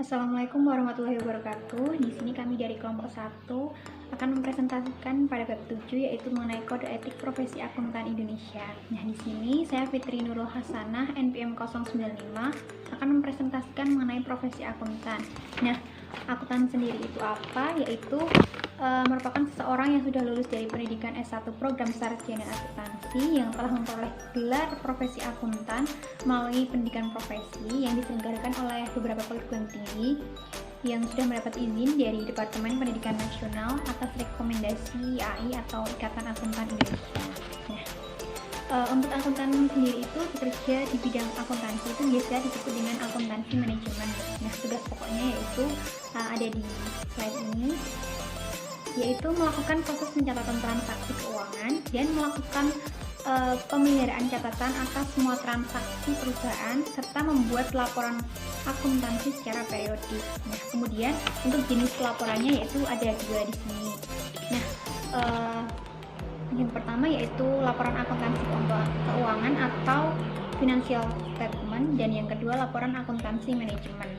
Assalamualaikum warahmatullahi wabarakatuh. Di sini kami dari kelompok 1 akan mempresentasikan pada bab 7 yaitu mengenai kode etik profesi akuntan Indonesia. Nah, di sini saya Fitri Nurul Hasanah NPM 095 akan mempresentasikan mengenai profesi akuntan. Nah, akuntan sendiri itu apa? Yaitu merupakan seseorang yang sudah lulus dari pendidikan S1 program sarjana akuntansi yang telah memperoleh gelar profesi akuntan melalui pendidikan profesi yang diselenggarakan oleh beberapa perguruan tinggi yang sudah mendapat izin dari Departemen Pendidikan Nasional atas rekomendasi IAI atau Ikatan Akuntan Indonesia. Nah, untuk akuntan sendiri itu bekerja di bidang akuntansi itu biasa disebut dengan akuntansi manajemen. Nah, tugas pokoknya yaitu ada di slide ini, yaitu melakukan proses pencatatan transaksi keuangan dan melakukan pemeliharaan catatan atas semua transaksi perusahaan serta membuat laporan akuntansi secara periodik. Nah, kemudian untuk jenis laporannya yaitu ada dua di sini. Nah, yang pertama yaitu laporan akuntansi keuangan atau financial statement dan yang kedua laporan akuntansi manajemen.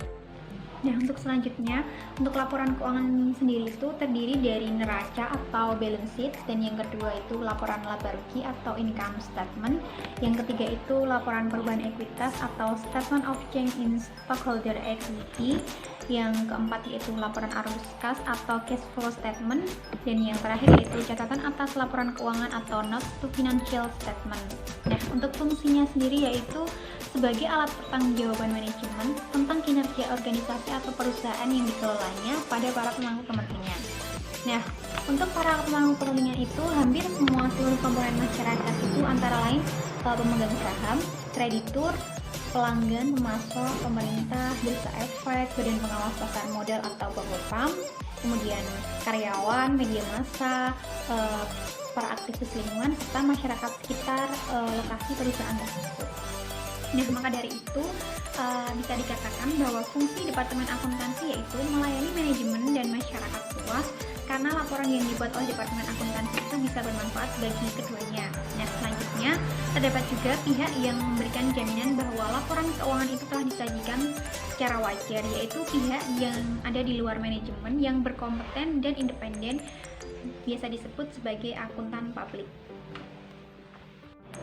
Nah, untuk selanjutnya, untuk laporan keuangan sendiri itu terdiri dari neraca atau balance sheet, dan yang kedua itu laporan laba rugi atau income statement, yang ketiga itu laporan perubahan ekuitas atau statement of change in stockholder equity, yang keempat yaitu laporan arus kas atau cash flow statement, dan yang terakhir yaitu catatan atas laporan keuangan atau notes to financial statement. Nah, untuk fungsinya sendiri yaitu sebagai alat pertanggungjawaban manajemen tentang kinerja organisasi atau perusahaan yang dikelolanya pada para pemangku kepentingan. Nah, untuk para pemangku kepentingan itu hampir semua seluruh komponen masyarakat itu antara lain pemegang saham, kreditur, pelanggan, pemasok, pemerintah, jasa efek, badan pengawas pasar modal atau Bapepam, kemudian karyawan, media massa, para aktivis lingkungan, serta masyarakat sekitar lokasi perusahaan tersebut. Nah, maka dari itu bisa dikatakan bahwa fungsi Departemen Akuntansi yaitu melayani manajemen dan masyarakat luas karena laporan yang dibuat oleh Departemen Akuntansi itu bisa bermanfaat bagi keduanya. Nah, selanjutnya terdapat juga pihak yang memberikan jaminan bahwa laporan keuangan itu telah disajikan secara wajar, yaitu pihak yang ada di luar manajemen yang berkompeten dan independen, biasa disebut sebagai akuntan publik.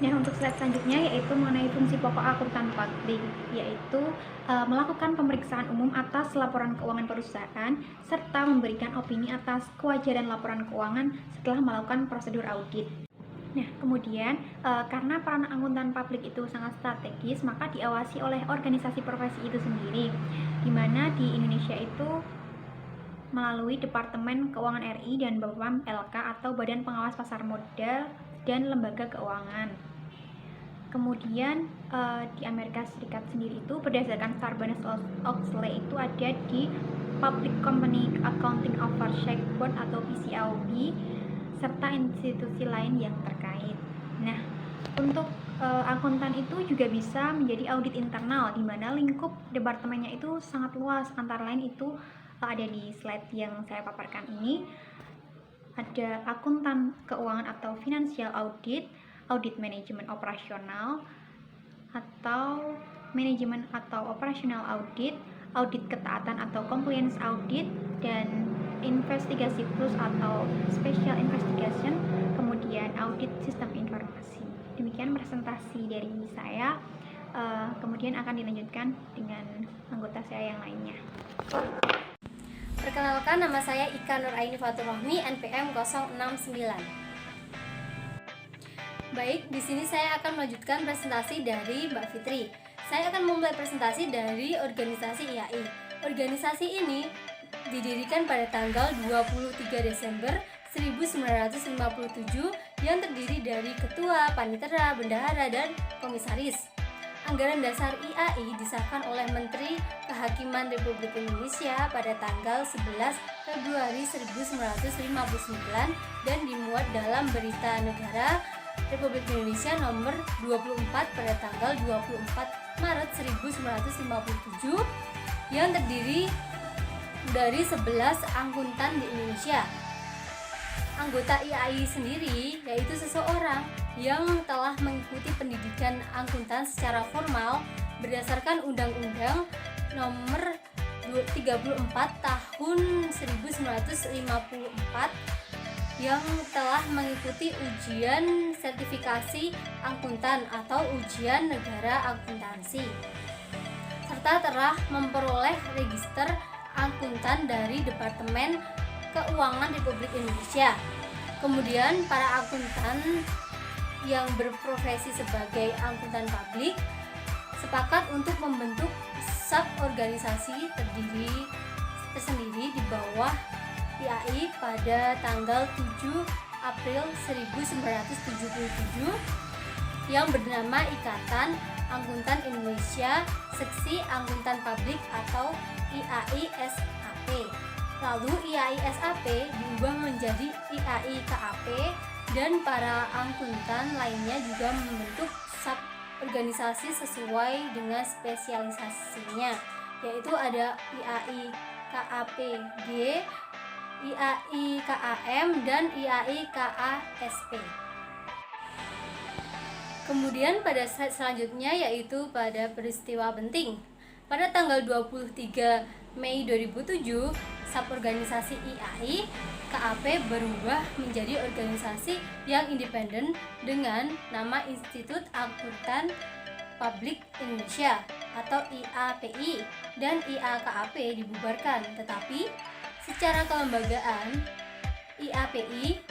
Nah, untuk slide selanjutnya yaitu mengenai fungsi pokok akuntan publik, yaitu melakukan pemeriksaan umum atas laporan keuangan perusahaan serta memberikan opini atas kewajaran laporan keuangan setelah melakukan prosedur audit. Nah, kemudian karena peran akuntan publik itu sangat strategis, maka diawasi oleh organisasi profesi itu sendiri, di mana di Indonesia itu melalui Departemen Keuangan RI dan Bapepam LK atau Badan Pengawas Pasar Modal dan Lembaga Keuangan. Kemudian di Amerika Serikat sendiri itu berdasarkan Sarbanes-Oxley itu ada di Public Company Accounting Oversight Board atau PCAOB serta institusi lain yang terkait. Nah, untuk akuntan itu juga bisa menjadi audit internal di mana lingkup departemennya itu sangat luas, antara lain itu ada di slide yang saya paparkan ini. Ada akuntan keuangan atau financial audit, audit manajemen operasional atau manajemen atau operasional audit, audit ketaatan atau compliance audit, dan investigasi plus atau special investigation, kemudian audit sistem informasi. Demikian presentasi dari saya, kemudian akan dilanjutkan dengan anggota saya yang lainnya. Perkenalkan, nama saya Ika Nuraini Fatur Rohmi, NPM 069. Baik, di sini saya akan melanjutkan presentasi dari Mbak Fitri. Saya akan memulai presentasi dari organisasi IAI. Organisasi ini didirikan pada tanggal 23 Desember 1957 yang terdiri dari ketua, panitera, bendahara, dan komisaris. Anggaran dasar IAI disahkan oleh Menteri Kehakiman Republik Indonesia pada tanggal 11 Februari 1959 dan dimuat dalam Berita Negara Republik Indonesia nomor 24 pada tanggal 24 Maret 1957 yang terdiri dari 11 akuntan di Indonesia. Anggota IAI sendiri yaitu seseorang yang telah mengikuti pendidikan akuntan secara formal berdasarkan Undang-Undang nomor 34 tahun 1954 yang telah mengikuti ujian sertifikasi akuntan atau ujian negara akuntansi, serta telah memperoleh register akuntan dari Departemen Keuangan Republik Indonesia. Kemudian para akuntan yang berprofesi sebagai akuntan publik sepakat untuk membentuk sub-organisasi tersendiri di bawah IAI pada tanggal 7 April 1977 yang bernama Ikatan Akuntan Indonesia Seksi Akuntan Publik atau IAI SAP. Lalu IAI SAP diubah menjadi IAI KAP dan para akuntan lainnya juga membentuk sub-organisasi sesuai dengan spesialisasinya, yaitu ada IAI KAPG, IAI KAM, dan IAI KASP. Kemudian pada slide selanjutnya yaitu pada peristiwa penting. Pada tanggal 23 Mei 2007, suborganisasi IAI KAP berubah menjadi organisasi yang independen dengan nama Institut Akuntan Publik Indonesia atau IAPI, dan IAKAP dibubarkan, tetapi secara kelembagaan IAPI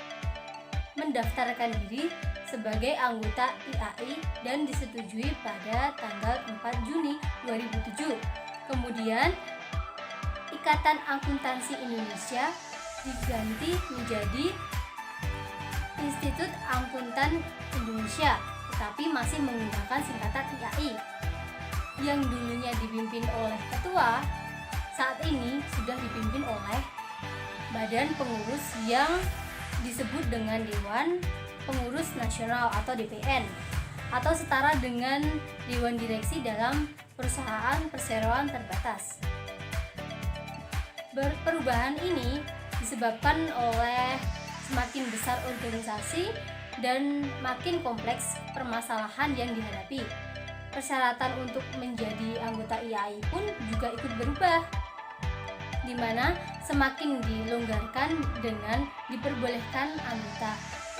mendaftarkan diri sebagai anggota IAI dan disetujui pada tanggal 4 Juni 2007. Kemudian Ikatan Akuntansi Indonesia diganti menjadi Institut Akuntan Indonesia, tetapi masih menggunakan singkatan IAI. Yang dulunya dipimpin oleh ketua, saat ini sudah dipimpin oleh badan pengurus yang disebut dengan Dewan Pengurus Nasional atau DPN, atau setara dengan Dewan Direksi dalam perusahaan perseroan terbatas. Perubahan ini disebabkan oleh semakin besar organisasi dan makin kompleks permasalahan yang dihadapi. Persyaratan untuk menjadi anggota IAI pun juga ikut berubah, di mana semakin dilonggarkan dengan diperbolehkan anggota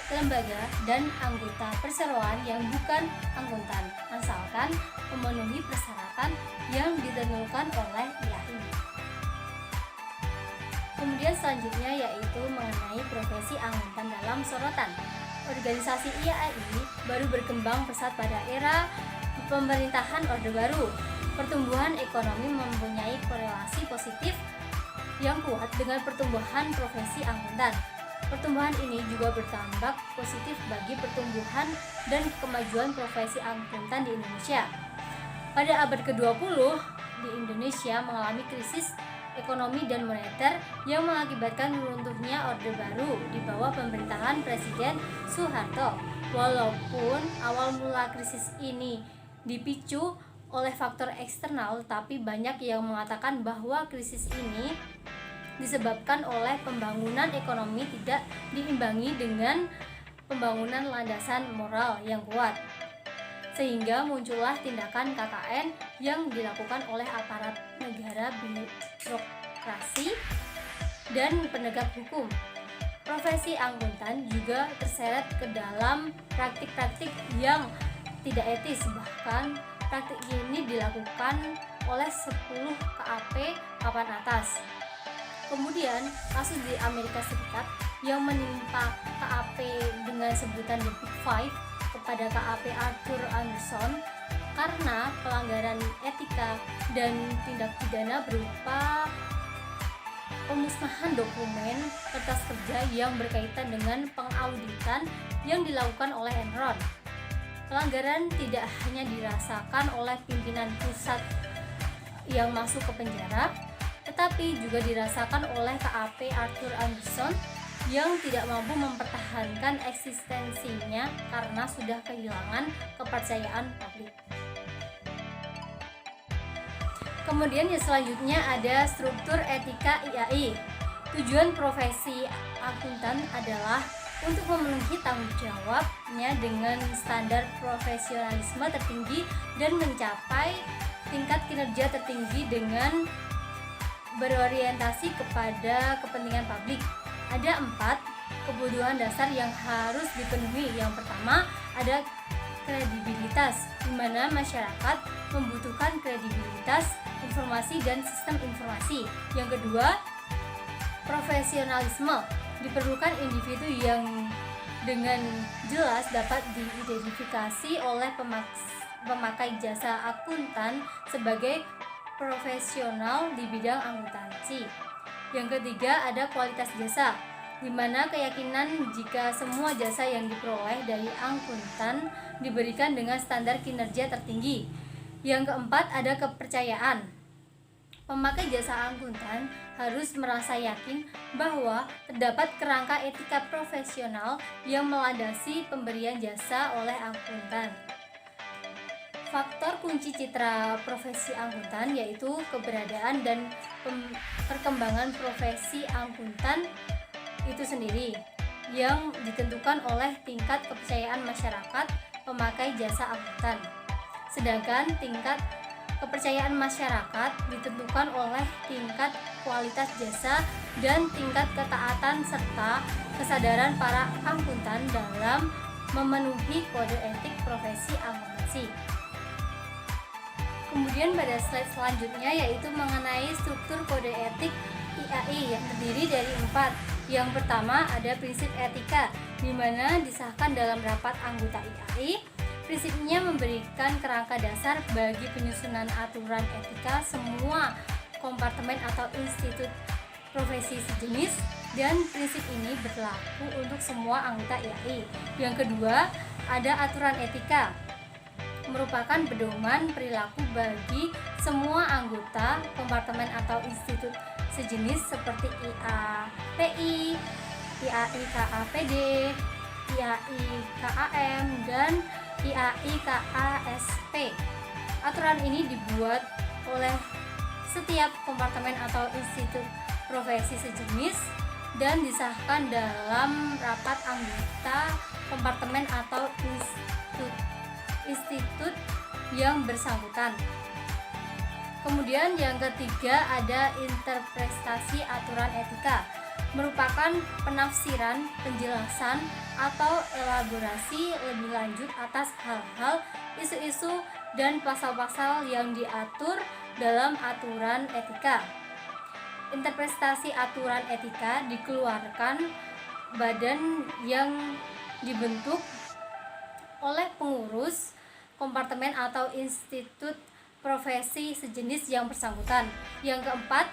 lembaga dan anggota perseroan yang bukan akuntan, asalkan memenuhi persyaratan yang ditentukan oleh IAI. Kemudian selanjutnya yaitu mengenai profesi akuntan dalam sorotan. Organisasi IAI baru berkembang pesat pada era pemerintahan Orde Baru. Pertumbuhan ekonomi mempunyai korelasi positif yang kuat dengan pertumbuhan profesi akuntan. Pertumbuhan ini juga berdampak positif bagi pertumbuhan dan kemajuan profesi akuntan di Indonesia. Pada abad ke-20, di Indonesia mengalami krisis ekonomi dan moneter yang mengakibatkan runtuhnya Orde Baru di bawah pemerintahan Presiden Soeharto. Walaupun awal mula krisis ini dipicu oleh faktor eksternal, tapi banyak yang mengatakan bahwa krisis ini disebabkan oleh pembangunan ekonomi tidak diimbangi dengan pembangunan landasan moral yang kuat, sehingga muncullah tindakan KKN yang dilakukan oleh aparat negara, birokrasi, dan penegak hukum. Profesi akuntan juga terseret ke dalam praktik-praktik yang tidak etis, bahkan praktik ini dilakukan oleh 10 KAP papan atas. Kemudian kasus di Amerika Serikat yang menimpa KAP dengan sebutan The Big Five kepada KAP Arthur Anderson karena pelanggaran etika dan tindak pidana berupa pemusnahan dokumen kertas kerja yang berkaitan dengan pengauditan yang dilakukan oleh Enron. Pelanggaran tidak hanya dirasakan oleh pimpinan pusat yang masuk ke penjara, tetapi juga dirasakan oleh KAP Arthur Anderson yang tidak mampu mempertahankan eksistensinya karena sudah kehilangan kepercayaan publik. Kemudian yang selanjutnya ada struktur etika IAI. Tujuan profesi akuntan adalah untuk memenuhi tanggung jawabnya dengan standar profesionalisme tertinggi dan mencapai tingkat kinerja tertinggi dengan berorientasi kepada kepentingan publik. Ada 4 kebutuhan dasar yang harus dipenuhi. Yang pertama ada kredibilitas, di mana masyarakat membutuhkan kredibilitas informasi dan sistem informasi. Yang kedua, profesionalisme, diperlukan individu yang dengan jelas dapat diidentifikasi oleh pemakai jasa akuntan sebagai profesional di bidang akuntansi. Yang ketiga ada kualitas jasa, di mana keyakinan jika semua jasa yang diperoleh dari akuntan diberikan dengan standar kinerja tertinggi. Yang keempat ada kepercayaan. Pemakai jasa akuntan harus merasa yakin bahwa terdapat kerangka etika profesional yang melandasi pemberian jasa oleh akuntan. Faktor kunci citra profesi akuntan yaitu keberadaan dan perkembangan profesi akuntan itu sendiri yang ditentukan oleh tingkat kepercayaan masyarakat pemakai jasa akuntan. Sedangkan tingkat kepercayaan masyarakat ditentukan oleh tingkat kualitas jasa dan tingkat ketaatan serta kesadaran para akuntan dalam memenuhi kode etik profesi akuntansi. Kemudian pada slide selanjutnya yaitu mengenai struktur kode etik IAI yang terdiri dari 4. Yang pertama ada prinsip etika, di mana disahkan dalam rapat anggota IAI. Prinsipnya memberikan kerangka dasar bagi penyusunan aturan etika semua kompartemen atau institut profesi sejenis, dan prinsip ini berlaku untuk semua anggota IAI. Yang kedua ada aturan etika, merupakan pedoman perilaku bagi semua anggota kompartemen atau institut sejenis seperti IAPI, IAI KAPD, IAI KAM, dan IAI KASP. Aturan ini dibuat oleh setiap kompartemen atau institut profesi sejenis dan disahkan dalam rapat anggota kompartemen atau institut yang bersangkutan. Kemudian yang ketiga ada interpretasi aturan etika, merupakan penafsiran, penjelasan, atau elaborasi lebih lanjut atas hal-hal, isu-isu, dan pasal-pasal yang diatur dalam aturan etika. Interpretasi aturan etika dikeluarkan badan yang dibentuk oleh pengurus kompartemen atau institut profesi sejenis yang bersangkutan. Yang keempat,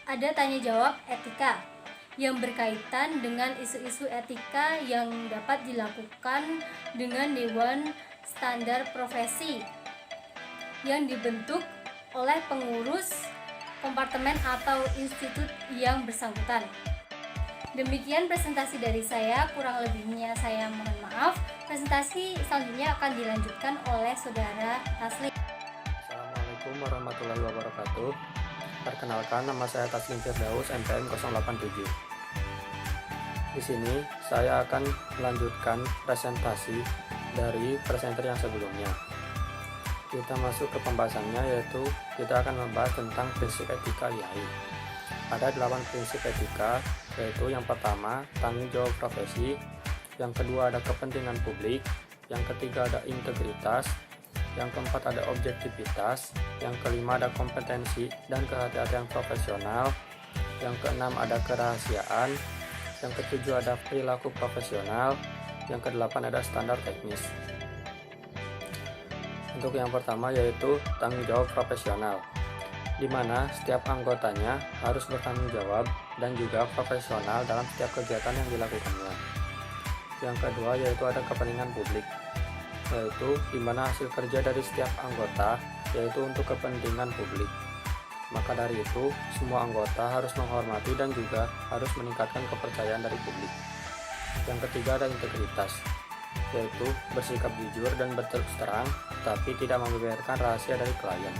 ada tanya jawab etika yang berkaitan dengan isu-isu etika yang dapat dilakukan dengan Dewan Standar Profesi yang dibentuk oleh pengurus kompartemen atau institut yang bersangkutan. Demikian presentasi dari saya, kurang lebihnya saya mohon maaf. Presentasi selanjutnya akan dilanjutkan oleh Saudara Taslim. Assalamualaikum warahmatullahi wabarakatuh. Perkenalkan, nama saya Taslim Firdaus, MPM 087. Di sini saya akan melanjutkan presentasi dari presenter yang sebelumnya. Kita masuk ke pembahasannya, yaitu kita akan membahas tentang prinsip etika IAI. Ada 8 prinsip etika, yaitu yang pertama tanggung jawab profesi, yang kedua ada kepentingan publik, yang ketiga ada integritas, yang keempat ada objektivitas, yang kelima ada kompetensi dan kehati-hatian profesional, yang keenam ada kerahasiaan, yang ketujuh ada perilaku profesional, yang kedelapan ada standar teknis. Untuk yang pertama yaitu tanggung jawab profesional, di mana setiap anggotanya harus bertanggung jawab dan juga profesional dalam setiap kegiatan yang dilakukannya. Yang kedua yaitu ada kepentingan publik, yaitu di mana hasil kerja dari setiap anggota yaitu untuk kepentingan publik. Maka dari itu, semua anggota harus menghormati dan juga harus meningkatkan kepercayaan dari publik. Yang ketiga ada integritas, yaitu bersikap jujur dan berterus terang, tapi tidak membeberkan rahasia dari klien.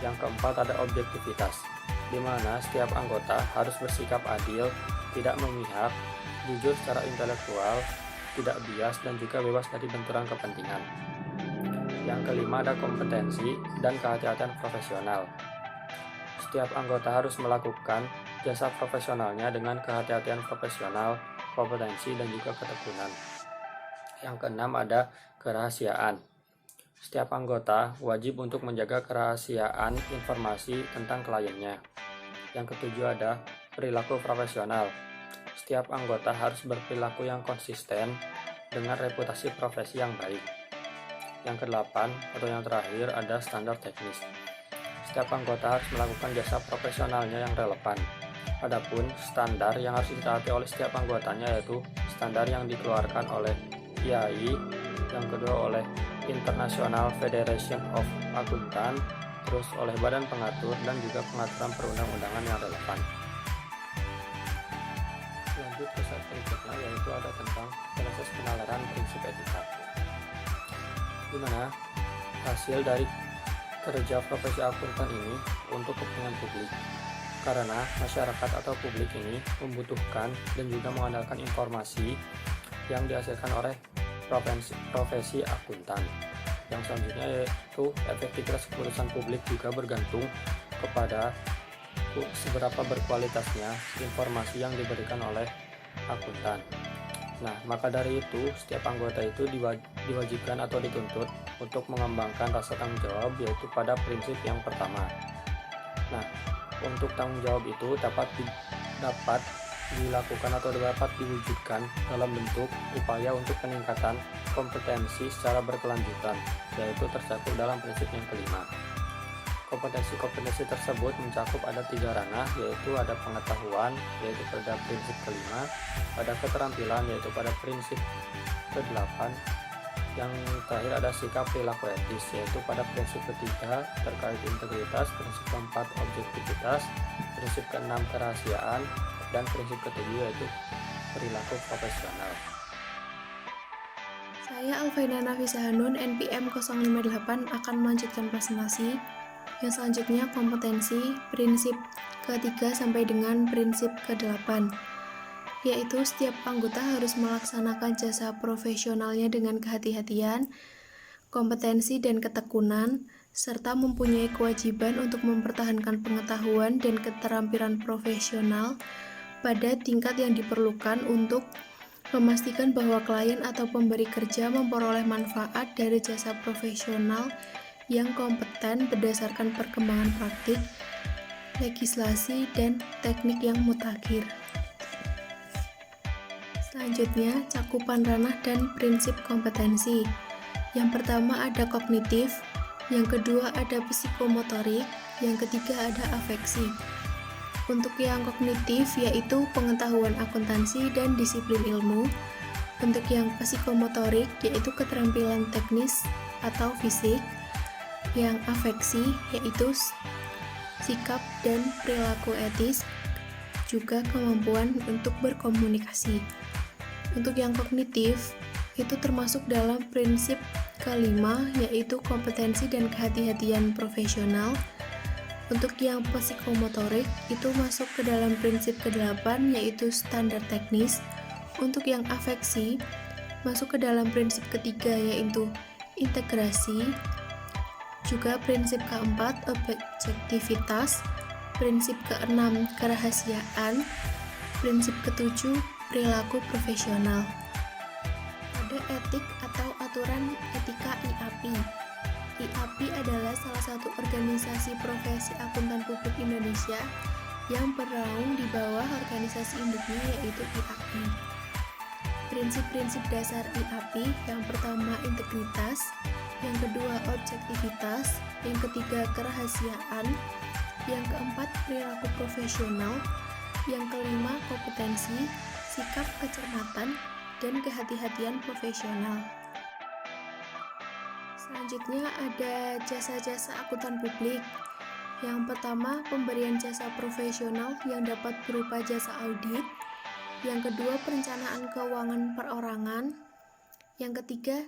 Yang keempat ada objektivitas, di mana setiap anggota harus bersikap adil, tidak memihak, jujur secara intelektual, tidak bias, dan juga bebas dari benturan kepentingan. Yang kelima ada kompetensi dan kehati-hatian profesional. Setiap anggota harus melakukan jasa profesionalnya dengan kehati-hatian profesional, kompetensi, dan juga ketekunan. Yang keenam ada kerahasiaan. Setiap anggota wajib untuk menjaga kerahasiaan informasi tentang kliennya. Yang ketujuh ada perilaku profesional. Setiap anggota harus berperilaku yang konsisten dengan reputasi profesi yang baik. Yang kedelapan atau yang terakhir ada standar teknis. Setiap anggota harus melakukan jasa profesionalnya yang relevan. Adapun standar yang harus ditaati oleh setiap anggotanya yaitu standar yang dikeluarkan oleh IAI, yang kedua oleh International Federation of Accountant, terus oleh Badan Pengatur dan juga pengaturan perundang-undangan yang relevan. Lanjut ke slide berikutnya yaitu ada tentang proses penalaran prinsip etika, di mana hasil dari kerja profesi akuntan ini untuk kepentingan publik, karena masyarakat atau publik ini membutuhkan dan juga mengandalkan informasi yang dihasilkan oleh profesi akuntan. Yang selanjutnya yaitu efektivitas urusan publik juga bergantung kepada seberapa berkualitasnya informasi yang diberikan oleh akuntan. Nah, maka dari itu, setiap anggota itu diwajibkan atau dituntut untuk mengembangkan rasa tanggung jawab, yaitu pada prinsip yang pertama. Nah, untuk tanggung jawab itu dapat dilakukan atau dapat diwujudkan dalam bentuk upaya untuk peningkatan kompetensi secara berkelanjutan, yaitu tercakup dalam prinsip yang kelima. Kompetensi tersebut mencakup ada 3 ranah, yaitu ada pengetahuan, yaitu pada prinsip kelima, ada keterampilan, yaitu pada prinsip ke-8, yang terakhir ada sikap perilaku etis, yaitu pada prinsip ketiga terkait integritas, prinsip keempat objektivitas, prinsip keenam kerahasiaan, dan prinsip ketujuh yaitu perilaku profesional. Saya Alfaina Nafisa Hanun, NPM 058 akan melanjutkan presentasi. Yang selanjutnya kompetensi, prinsip ke-3 sampai dengan prinsip ke-8, yaitu setiap anggota harus melaksanakan jasa profesionalnya dengan kehati-hatian, kompetensi dan ketekunan, serta mempunyai kewajiban untuk mempertahankan pengetahuan dan keterampilan profesional pada tingkat yang diperlukan untuk memastikan bahwa klien atau pemberi kerja memperoleh manfaat dari jasa profesional yang kompeten berdasarkan perkembangan praktik, legislasi, dan teknik yang mutakhir. Selanjutnya, cakupan ranah dan prinsip kompetensi. Yang pertama ada kognitif, yang kedua ada psikomotorik, yang ketiga ada afeksi. Untuk yang kognitif yaitu pengetahuan akuntansi dan disiplin ilmu. Untuk yang psikomotorik yaitu keterampilan teknis atau fisik. Yang afeksi yaitu sikap dan perilaku etis, juga kemampuan untuk berkomunikasi. Untuk yang kognitif itu termasuk dalam prinsip kelima yaitu kompetensi dan kehati-hatian profesional. Untuk yang psikomotorik itu masuk ke dalam prinsip ke-8 yaitu standar teknis. Untuk yang afeksi masuk ke dalam prinsip ketiga yaitu integrasi. Juga prinsip keempat objektivitas, prinsip keenam kerahasiaan, prinsip ketujuh perilaku profesional. Ada etik atau aturan etika IAPI. IAPI adalah salah satu organisasi profesi akuntan publik Indonesia yang bernaung di bawah organisasi induknya yaitu IAI. Prinsip-prinsip dasar IAPI yang pertama integritas, yang kedua objektivitas, yang ketiga kerahasiaan, yang keempat perilaku profesional, yang kelima kompetensi, sikap kecermatan, dan kehati-hatian profesional. Selanjutnya ada jasa-jasa akuntan publik. Yang pertama pemberian jasa profesional yang dapat berupa jasa audit, yang kedua perencanaan keuangan perorangan, yang ketiga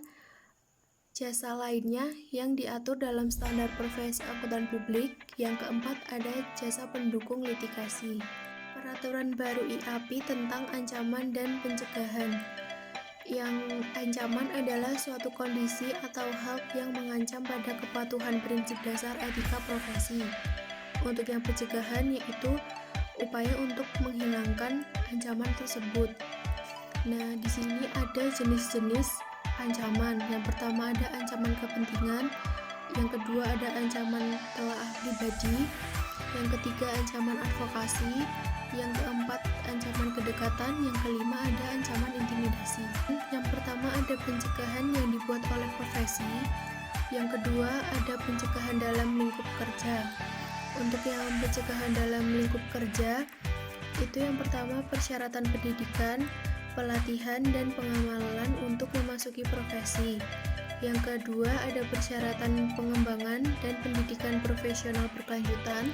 jasa lainnya yang diatur dalam standar profesi akuntan publik. Yang keempat ada jasa pendukung litigasi. Peraturan baru IAPI tentang ancaman dan pencegahan. Yang ancaman adalah suatu kondisi atau hal yang mengancam pada kepatuhan prinsip dasar etika profesi. Untuk yang pencegahan yaitu upaya untuk menghilangkan ancaman tersebut. Nah, di sini ada jenis-jenis ancaman. Yang pertama ada ancaman kepentingan, yang kedua ada ancaman telaah pribadi, yang ketiga ancaman advokasi, yang keempat ancaman kedekatan, yang kelima ada ancaman intimidasi. Yang pertama ada pencegahan yang dibuat oleh profesi, yang kedua ada pencegahan dalam lingkup kerja. Untuk yang pencegahan dalam lingkup kerja, itu yang pertama persyaratan pendidikan, pelatihan, dan pengamalan untuk memasuki profesi. Yang kedua ada persyaratan pengembangan dan pendidikan profesional berkelanjutan.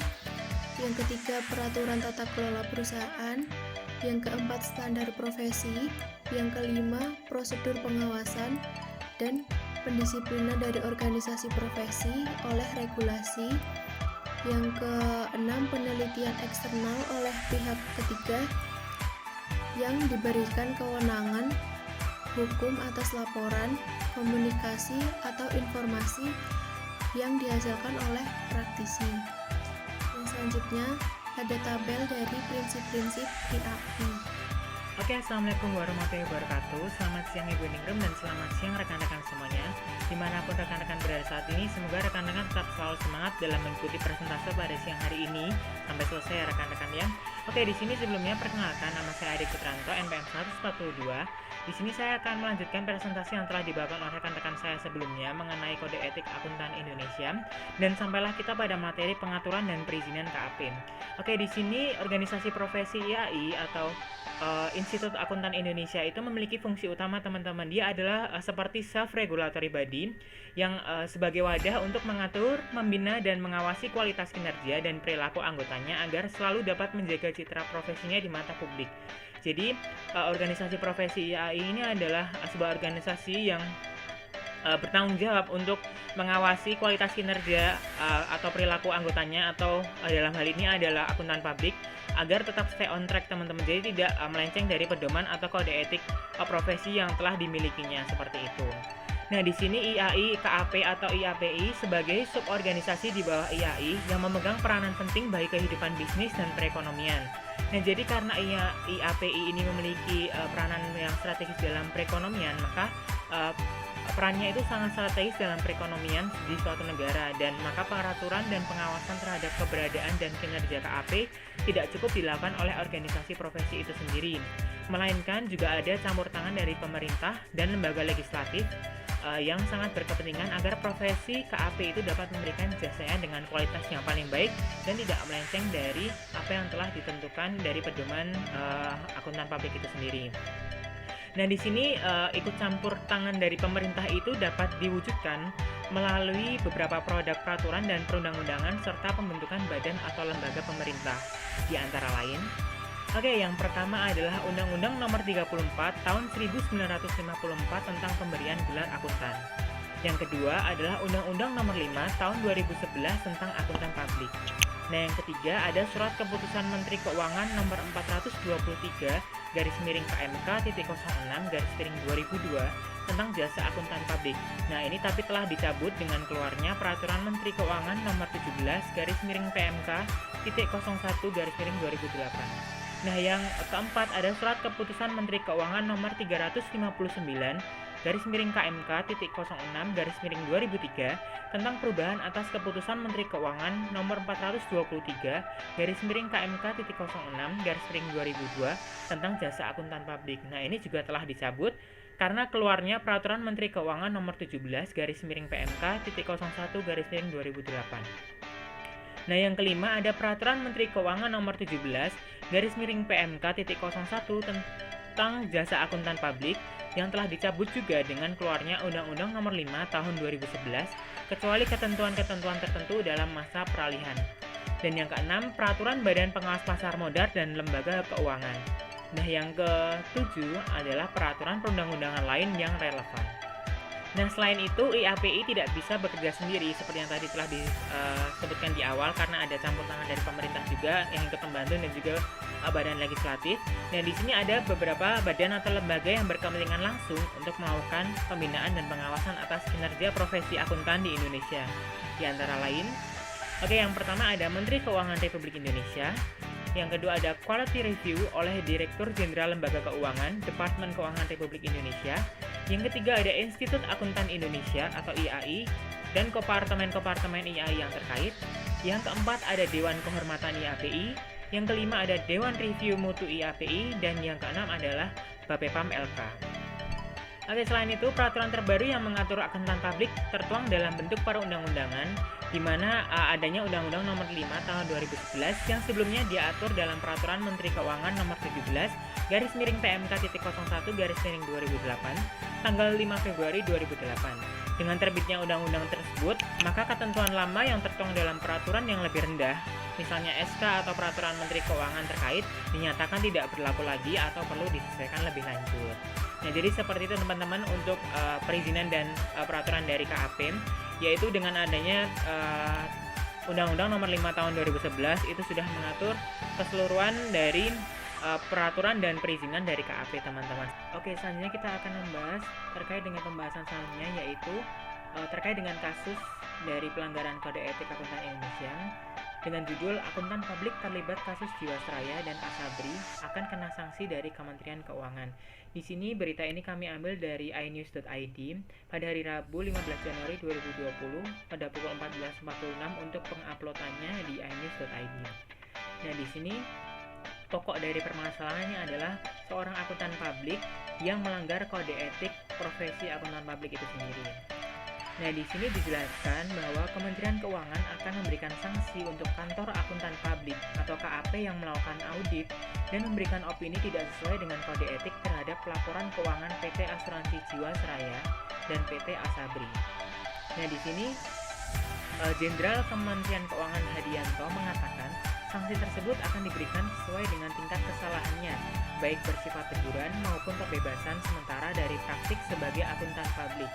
Yang ketiga peraturan tata kelola perusahaan. Yang keempat standar profesi. Yang kelima prosedur pengawasan dan pendisiplinan dari organisasi profesi oleh regulasi. Yang keenam penelitian eksternal oleh pihak ketiga yang diberikan kewenangan hukum atas laporan, komunikasi, atau informasi yang dihasilkan oleh praktisi. Yang selanjutnya ada tabel dari prinsip-prinsip IAI. Oke, Assalamualaikum warahmatullahi wabarakatuh. Selamat siang Ibu Ningrum dan selamat siang rekan-rekan semuanya. Dimanapun rekan-rekan berada saat ini, semoga rekan-rekan tetap selalu semangat dalam mengikuti presentasi pada siang hari ini sampai selesai ya rekan-rekan ya. Oke, di sini sebelumnya perkenalkan, nama saya Adi Putranto, NPM 142. Di sini saya akan melanjutkan presentasi yang telah dibawakan oleh rekan-rekan saya sebelumnya mengenai Kode Etik Akuntan Indonesia, dan sampailah kita pada materi pengaturan dan perizinan KAP. Oke, di sini organisasi profesi IAI atau Institut Akuntan Indonesia itu memiliki fungsi utama teman-teman. Dia adalah seperti self-regulatory body yang sebagai wadah untuk mengatur, membina, dan mengawasi kualitas kinerja dan perilaku anggotanya agar selalu dapat menjaga citra profesinya di mata publik. Jadi organisasi profesi IAI ini adalah sebuah organisasi yang bertanggung jawab untuk mengawasi kualitas kinerja atau perilaku anggotanya, atau dalam hal ini adalah akuntan publik, agar tetap stay on track teman-teman, jadi tidak melenceng dari pedoman atau kode etik profesi yang telah dimilikinya seperti itu. Nah, di sini IAI KAP atau IAPI sebagai suborganisasi di bawah IAI yang memegang peranan penting bagi kehidupan bisnis dan perekonomian. Nah, jadi karena IAPI ini memiliki peranan yang strategis dalam perekonomian, maka perannya itu sangat strategis dalam perekonomian di suatu negara, dan maka peraturan dan pengawasan terhadap keberadaan dan kinerja KAP tidak cukup dilakukan oleh organisasi profesi itu sendiri, melainkan juga ada campur tangan dari pemerintah dan lembaga legislatif yang sangat berkepentingan agar profesi KAP itu dapat memberikan jasanya dengan kualitas yang paling baik dan tidak melenceng dari apa yang telah ditentukan dari pedoman akuntan publik itu sendiri. Nah, di sini ikut campur tangan dari pemerintah itu dapat diwujudkan melalui beberapa produk peraturan dan perundang-undangan serta pembentukan badan atau lembaga pemerintah, di antara lain. Oke, yang pertama adalah Undang-Undang Nomor 34 Tahun 1954 tentang pemberian gelar akuntan. Yang kedua adalah Undang-Undang Nomor 5 Tahun 2011 tentang akuntan publik. Nah, yang ketiga ada Surat Keputusan Menteri Keuangan Nomor 423/KMK.06/2002 tentang jasa akuntan publik. Nah, ini tapi telah dicabut dengan keluarnya Peraturan Menteri Keuangan Nomor 17/PMK.01/2008. Nah, yang keempat ada Surat Keputusan Menteri Keuangan Nomor 359/KMK.06/2003 tentang perubahan atas Keputusan Menteri Keuangan Nomor 423/KMK.06/2002 tentang jasa akuntan publik. Nah, ini juga telah dicabut karena keluarnya Peraturan Menteri Keuangan Nomor 17/PMK.01/2008. Nah, yang kelima ada Peraturan Menteri Keuangan Nomor 17/PMK.01 tentang jasa akuntan publik yang telah dicabut juga dengan keluarnya Undang-Undang Nomor 5 Tahun 2011 kecuali ketentuan-ketentuan tertentu dalam masa peralihan. Dan yang keenam, Peraturan Badan Pengawas Pasar Modal dan Lembaga Keuangan. Nah, yang ketujuh adalah peraturan perundang-undangan lain yang relevan. Nah, selain itu IAPI tidak bisa bekerja sendiri seperti yang tadi telah disebutkan di awal, karena ada campur tangan dari pemerintah juga yang ikut membantu dan juga badan legislatif. Nah, di sini ada beberapa badan atau lembaga yang berkepentingan langsung untuk melakukan pembinaan dan pengawasan atas kinerja profesi akuntan di Indonesia. Di antara lain Oke, yang pertama ada Menteri Keuangan Republik Indonesia. Yang kedua ada Quality Review oleh Direktur Jenderal Lembaga Keuangan, Departemen Keuangan Republik Indonesia. Yang ketiga ada Institut Akuntan Indonesia atau IAI dan kompartemen-kompartemen IAI yang terkait. Yang keempat ada Dewan Kehormatan IAPI. Yang kelima ada Dewan Review Mutu IAPI. Dan yang keenam adalah Bapepam LK. Oke, selain itu peraturan terbaru yang mengatur akuntan publik tertuang dalam bentuk perundang-undangan, di mana adanya Undang-Undang Nomor 5 Tahun 2011 yang sebelumnya diatur dalam Peraturan Menteri Keuangan Nomor 17 /PMK.01/2008 tanggal 5 Februari 2008. Dengan terbitnya undang-undang tersebut, maka ketentuan lama yang tertuang dalam peraturan yang lebih rendah, misalnya SK atau Peraturan Menteri Keuangan terkait, dinyatakan tidak berlaku lagi atau perlu disesuaikan lebih lanjut. Nah, jadi seperti itu teman-teman untuk perizinan dan peraturan dari KAP, yaitu dengan adanya Undang-Undang Nomor 5 Tahun 2011 itu sudah mengatur keseluruhan dari peraturan dan perizinan dari KAP, teman-teman. Oke, selanjutnya kita akan membahas terkait dengan pembahasan selanjutnya, yaitu terkait dengan kasus dari pelanggaran Kode Etik Akuntan Indonesia dengan judul Akuntan Publik Terlibat Kasus Jiwasraya dan Asabri akan kena sanksi dari Kementerian Keuangan. Di sini berita ini kami ambil dari inews.id pada hari Rabu 15 Januari 2020 pada pukul 14.46 untuk penguploadannya di inews.id. Nah, di sini pokok dari permasalahannya adalah seorang akuntan publik yang melanggar kode etik profesi akuntan publik itu sendiri. Nah, di sini dijelaskan bahwa Kementerian Keuangan akan memberikan sanksi untuk kantor akuntan publik atau KAP yang melakukan audit dan memberikan opini tidak sesuai dengan kode etik terhadap pelaporan keuangan PT Asuransi Jiwasraya dan PT Asabri. Nah, di sini Jenderal Kementerian Keuangan Hadianto mengatakan sanksi tersebut akan diberikan sesuai dengan tingkat kesalahannya, baik bersifat teguran maupun pembebasan sementara dari praktik sebagai akuntan publik.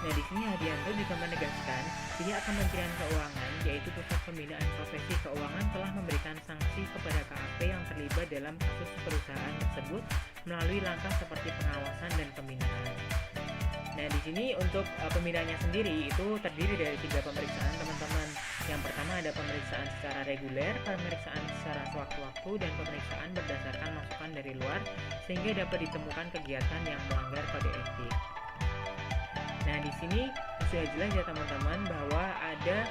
Nah, di sini Hadianto juga menegaskan pihak Kementerian Keuangan, yaitu Pusat Pembinaan Profesi Keuangan, telah memberikan sanksi kepada KAP yang terlibat dalam kasus perusahaan tersebut melalui langkah seperti pengawasan dan pembinaan. Nah, di sini untuk pembinaannya sendiri itu terdiri dari 3 pemeriksaan, teman-teman. Yang pertama ada pemeriksaan secara reguler, pemeriksaan secara sewaktu-waktu, dan pemeriksaan berdasarkan masukan dari luar sehingga dapat ditemukan kegiatan yang melanggar kode etik. Nah, di sini sudah jelas ya teman-teman bahwa ada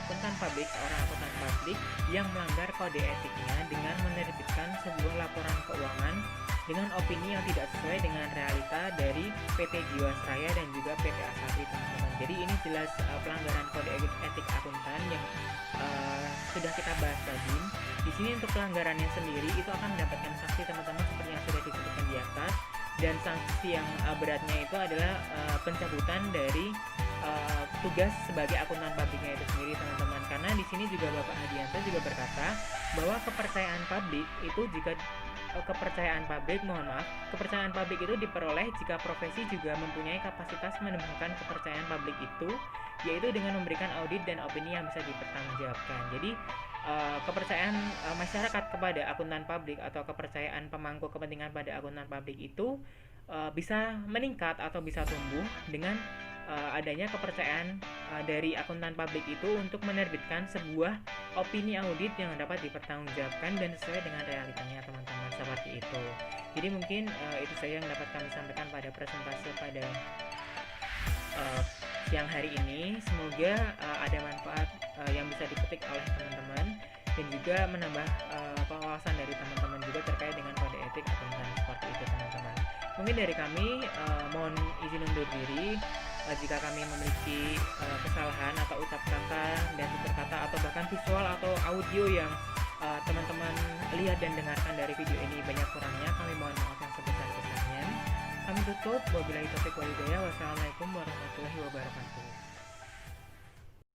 akuntan publik, seorang akuntan publik yang melanggar kode etiknya dengan menerbitkan sebuah laporan keuangan dengan opini yang tidak sesuai dengan realita dari PT Jiwasraya dan juga PT Asabri, teman-teman. Jadi ini jelas pelanggaran kode etik akuntan yang sudah kita bahas tadi. Di sini untuk pelanggarannya sendiri itu akan mendapatkan sanksi, teman-teman, seperti yang sudah disebutkan di atas. Dan sanksi yang beratnya itu adalah pencabutan dari tugas sebagai akuntan publiknya itu sendiri, teman-teman. Karena di sini juga Bapak Hadianto juga berkata bahwa kepercayaan publik itu diperoleh jika profesi juga mempunyai kapasitas menumbuhkan kepercayaan publik itu, yaitu dengan memberikan audit dan opini yang bisa dipertanggungjawabkan. Jadi kepercayaan masyarakat kepada akuntan publik atau kepercayaan pemangku kepentingan pada akuntan publik itu bisa meningkat atau bisa tumbuh dengan adanya kepercayaan dari akuntan publik itu untuk menerbitkan sebuah opini audit yang dapat dipertanggungjawabkan dan sesuai dengan realitanya, teman-teman, seperti itu. Jadi mungkin itu saja yang dapat kami sampaikan pada presentasi pada siang hari ini. Semoga ada manfaat yang bisa dipetik oleh teman-teman dan juga menambah wawasan dari teman-teman juga terkait dengan kode etik akuntan, seperti itu, teman-teman. Mungkin dari kami mohon izin undur diri jika kami memiliki kesalahan atau ucap kata dan tutur kata atau bahkan visual atau audio yang teman-teman lihat dan dengarkan dari video ini banyak kurangnya, kami mohon maaf yang sebesar-besarnya. Kami tutup, wabillahi taufiq wal hidayah. Wassalamualaikum warahmatullahi wabarakatuh.